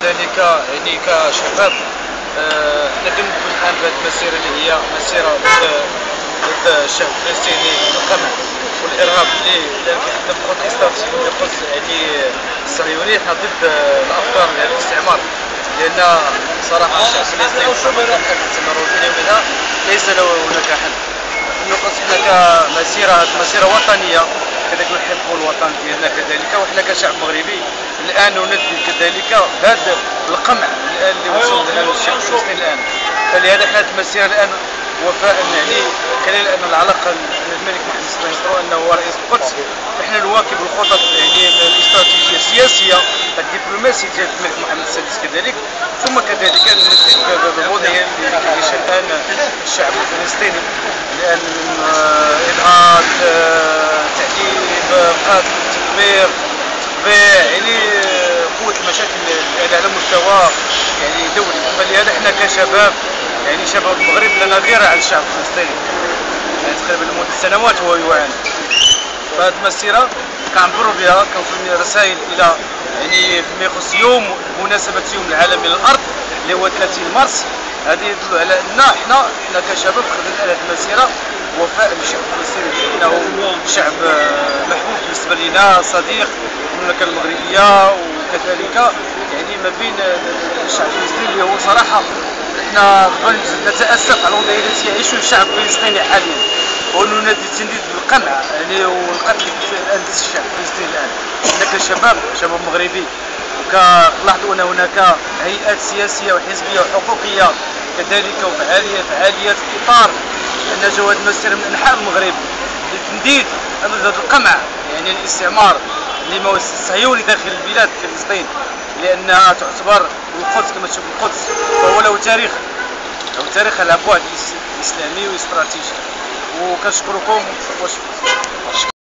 كذلك يعني كشباب حنا كندوي الان بهذه المسيره اللي هي مسيره ضد الشعب الفلسطيني القمع والارهاب اللي كيخدم بخط استراتيجي اللي يخص يعني الصهيونيه. حنا ضد الافكار ديال الاستعمار، لان صراحه الشعب الفلسطيني كما كنستمروا في يومنا ليس له هناك حل. نقص حنا كمسيره وطنيه كذلك نحبوا الوطن ديالنا كذلك، وحنا كشعب مغربي الان ندي كذلك بهذا القمع الان اللي وصل الان الشعب الفلسطيني الان. فلهذا حنا المسيره الان وفاء يعني خلال ان العلاقه الملك محمد السادس انه هو رئيس القدس، فحنا نواكب الخطط يعني الاستراتيجيه السياسيه الدبلوماسيه ديال الملك محمد السادس كذلك، ثم كذلك نزيد بالمواضيع اللي كيعيشها الان الشعب الفلسطيني الان من اضغاط، تعذيب، قتل، تدمير، تطبيع، يعني قوه المشاكل على مستوى يعني دولي. فلهذا احنا كشباب يعني شباب المغرب لنا غيره على الشعب الفلسطيني، يعني تقريبا لمده سنوات وهو يعاني. فهذه المسيره كنعبروا بها، كنوصلوا رسائل الى يعني فيما يخص يوم بمناسبه يوم العالمي للارض اللي هو 30 مارس. هذه يدل على ان احنا كشباب خرجنا على هذه المسيره وفاء للشعب الفلسطيني، لانه شعب محبوب بالنسبه لنا، صديق المملكه المغربيه، وكذلك يعني ما بين الشعب الفلسطيني اللي هو صراحه احنا نتاسف على الوضع الذي يعيشه الشعب الفلسطيني حاليا، وننادي التنديد بالقمع يعني والقتل الان الشعب الفلسطيني الان. حنا شباب مغربي، وكنلاحظوا ان هناك هيئات سياسيه وحزبيه وحقوقيه كذلك وفعاليات في اطار نجاح هذه المسيره من انحاء المغرب لتنديد هذا القمع يعني الاستعمار الصهيوني داخل البلاد فلسطين، لانها تعتبر القدس كما تشوف القدس فهو له تاريخ على بعد اسلامي واستراتيجي. وكنشكركم.